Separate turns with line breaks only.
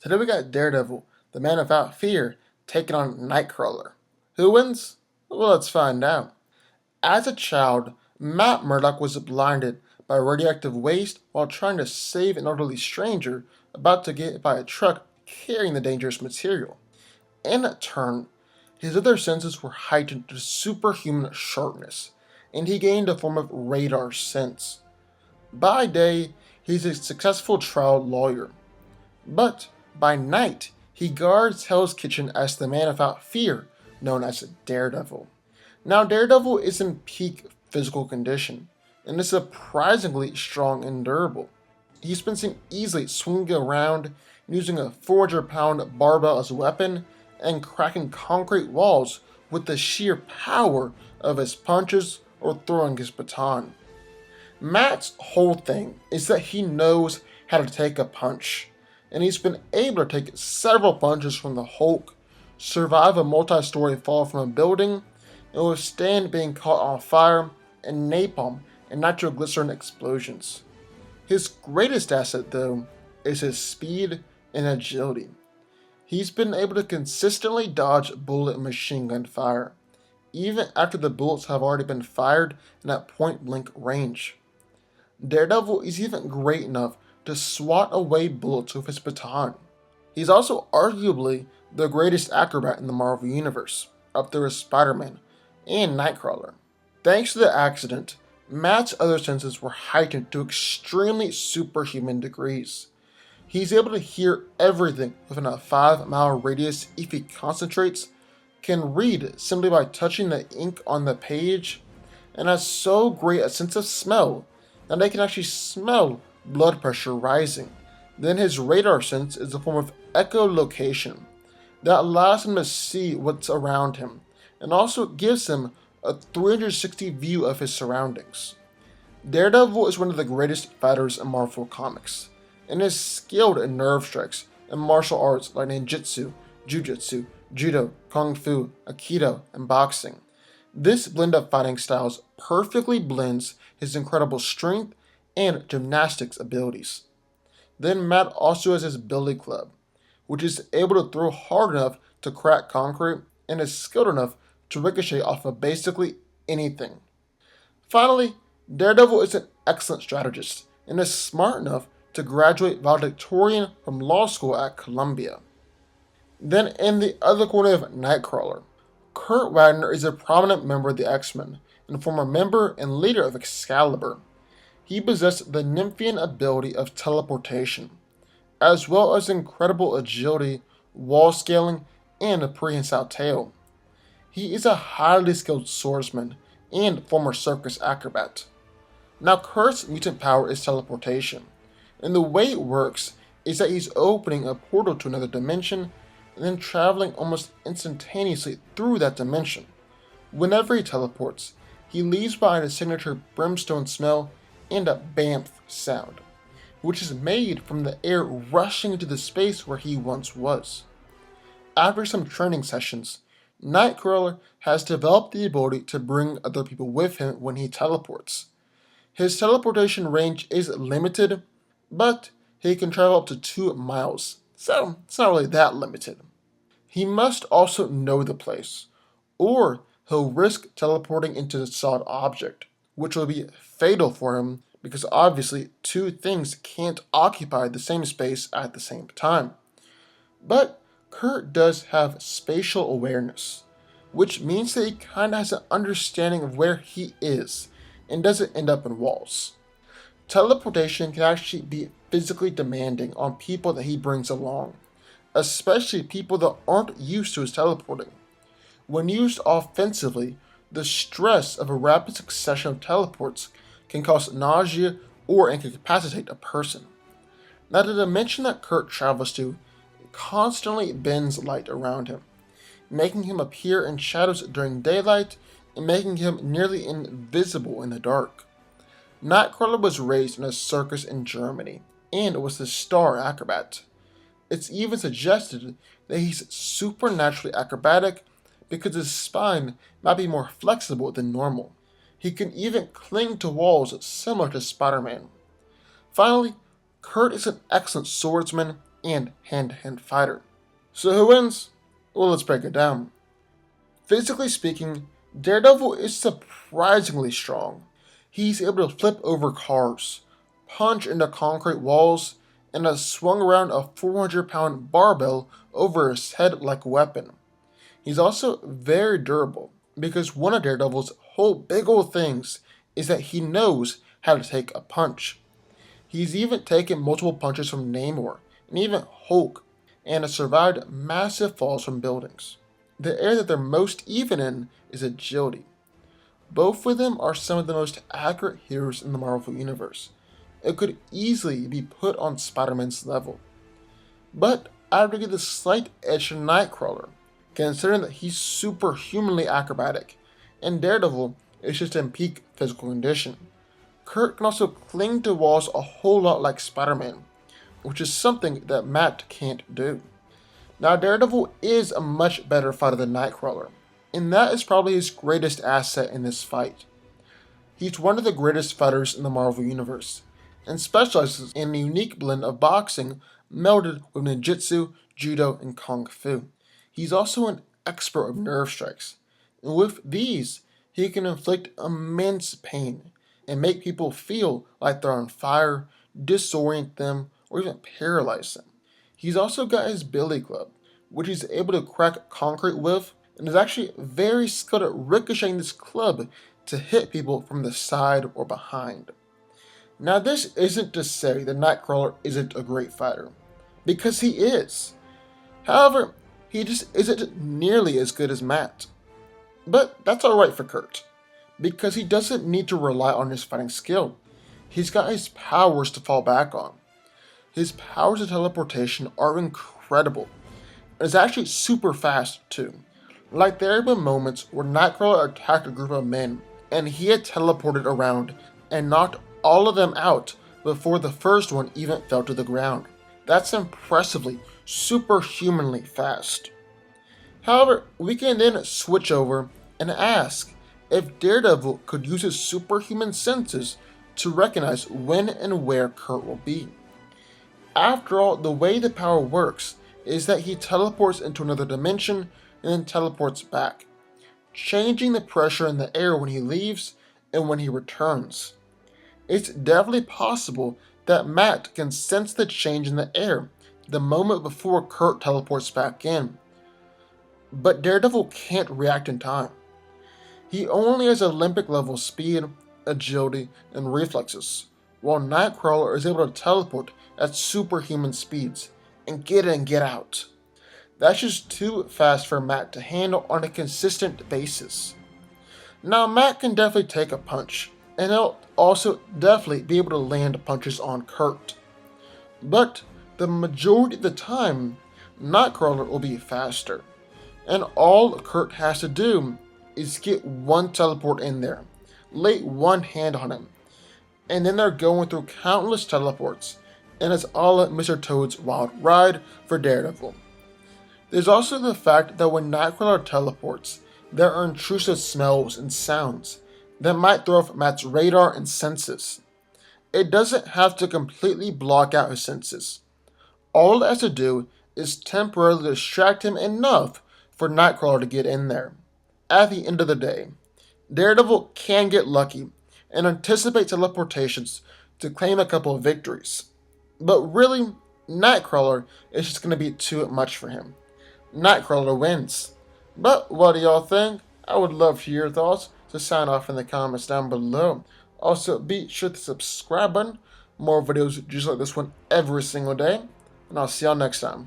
Today we got Daredevil, the man without fear, taking on Nightcrawler. Who wins? Well, let's find out. As a child, Matt Murdock was blinded by radioactive waste while trying to save an elderly stranger about to get hit by a truck carrying the dangerous material. In turn, his other senses were heightened to superhuman sharpness, and he gained a form of radar sense. By day, he's a successful trial lawyer, but by night, he guards Hell's Kitchen as the man without fear, known as Daredevil. Now, Daredevil is in peak physical condition, and is surprisingly strong and durable. He's been seen easily swinging around, using a 400-pound barbell as a weapon, and cracking concrete walls with the sheer power of his punches or throwing his baton. Matt's whole thing is that he knows how to take a punch, and he's been able to take several punches from the Hulk, survive a multi-story fall from a building, and withstand being caught on fire and napalm and nitroglycerin explosions. His greatest asset, though, is his speed and agility. He's been able to consistently dodge bullet and machine gun fire, even after the bullets have already been fired and at point-blank range. Daredevil is even great enough to swat away bullets with his baton. He's also arguably the greatest acrobat in the Marvel Universe, up there with Spider-Man and Nightcrawler. Thanks to the accident, Matt's other senses were heightened to extremely superhuman degrees. He's able to hear everything within a 5-mile radius if he concentrates, can read simply by touching the ink on the page, and has so great a sense of smell that they can actually smell blood pressure rising. Then his radar sense is a form of echolocation that allows him to see what's around him, and also gives him a 360 view of his surroundings. Daredevil is one of the greatest fighters in Marvel Comics, and is skilled in nerve strikes and martial arts like ninjutsu, jujutsu, judo, kung fu, aikido, and boxing. This blend of fighting styles perfectly blends his incredible strength and gymnastics abilities. Then Matt also has his Billy Club, which is able to throw hard enough to crack concrete and is skilled enough to ricochet off of basically anything. Finally, Daredevil is an excellent strategist and is smart enough to graduate valedictorian from law school at Columbia. Then in the other corner of Nightcrawler, Kurt Wagner is a prominent member of the X-Men and former member and leader of Excalibur. He possessed the Nymphian ability of teleportation, as well as incredible agility, wall scaling, and a prehensile tail. He is a highly skilled swordsman and former circus acrobat. Now Kurt's mutant power is teleportation, and the way it works is that he's opening a portal to another dimension and then traveling almost instantaneously through that dimension. Whenever he teleports, he leaves behind a signature brimstone smell and a BAMF sound, which is made from the air rushing into the space where he once was. After some training sessions, Nightcrawler has developed the ability to bring other people with him when he teleports. His teleportation range is limited, but he can travel up to 2 miles, so it's not really that limited. He must also know the place, or he'll risk teleporting into a solid object, which will be fatal for him because obviously two things can't occupy the same space at the same time. But Kurt does have spatial awareness, which means that he kinda has an understanding of where he is and doesn't end up in walls. Teleportation can actually be physically demanding on people that he brings along, especially people that aren't used to his teleporting. When used offensively, the stress of a rapid succession of teleports can cause nausea or incapacitate a person. Now, the dimension that Kurt travels to constantly bends light around him, making him appear in shadows during daylight and making him nearly invisible in the dark. Nightcrawler was raised in a circus in Germany and was a star acrobat. It's even suggested that he's supernaturally acrobatic because his spine might be more flexible than normal. He can even cling to walls similar to Spider-Man. Finally, Kurt is an excellent swordsman, and hand-to-hand fighter. So who wins? Well, let's break it down. Physically speaking, Daredevil is surprisingly strong. He's able to flip over cars, punch into concrete walls, and has swung around a 400-pound barbell over his head like a weapon. He's also very durable, because one of Daredevil's whole big old things is that he knows how to take a punch. He's even taken multiple punches from Namor, and even Hulk, and has survived massive falls from buildings. The area that they're most even in is agility. Both of them are some of the most accurate heroes in the Marvel Universe. It could easily be put on Spider-Man's level. But I would give the slight edge to Nightcrawler, considering that he's superhumanly acrobatic, and Daredevil is just in peak physical condition. Kurt can also cling to walls a whole lot like Spider-Man, which is something that Matt can't do. Now, Daredevil is a much better fighter than Nightcrawler, and that is probably his greatest asset in this fight. He's one of the greatest fighters in the Marvel Universe, and specializes in a unique blend of boxing melded with ninjutsu, judo, and kung fu. He's also an expert of nerve strikes, and with these, he can inflict immense pain and make people feel like they're on fire, disorient them, or even paralyze them. He's also got his billy club, which he's able to crack concrete with, and is actually very skilled at ricocheting this club to hit people from the side or behind. Now, this isn't to say that Nightcrawler isn't a great fighter, because he is. However, he just isn't nearly as good as Matt. But that's alright for Kurt, because he doesn't need to rely on his fighting skill. He's got his powers to fall back on. His powers of teleportation are incredible, and is actually super fast too. Like there have been moments where Nightcrawler attacked a group of men, and he had teleported around and knocked all of them out before the first one even fell to the ground. That's impressively, superhumanly fast. However, we can then switch over and ask if Daredevil could use his superhuman senses to recognize when and where Kurt will be. After all, the way the power works is that he teleports into another dimension and then teleports back, changing the pressure in the air when he leaves and when he returns. It's definitely possible that Matt can sense the change in the air the moment before Kurt teleports back in, but Daredevil can't react in time. He only has Olympic level speed, agility, and reflexes, while Nightcrawler is able to teleport at superhuman speeds and get in and get out. That's just too fast for Matt to handle on a consistent basis. Now, Matt can definitely take a punch, and he'll also definitely be able to land punches on Kurt. But the majority of the time, Nightcrawler will be faster, and all Kurt has to do is get one teleport in there, lay one hand on him, and then they're going through countless teleports, and it's all at Mr. Toad's wild ride for Daredevil. There's also the fact that when Nightcrawler teleports, there are intrusive smells and sounds that might throw off Matt's radar and senses. It doesn't have to completely block out his senses. All it has to do is temporarily distract him enough for Nightcrawler to get in there. At the end of the day, Daredevil can get lucky and anticipate teleportations to claim a couple of victories. But really, Nightcrawler is just going to be too much for him. Nightcrawler wins. But what do y'all think? I would love to hear your thoughts, so sign off in the comments down below. Also, be sure to subscribe button. More videos just like this one every single day. And I'll see y'all next time.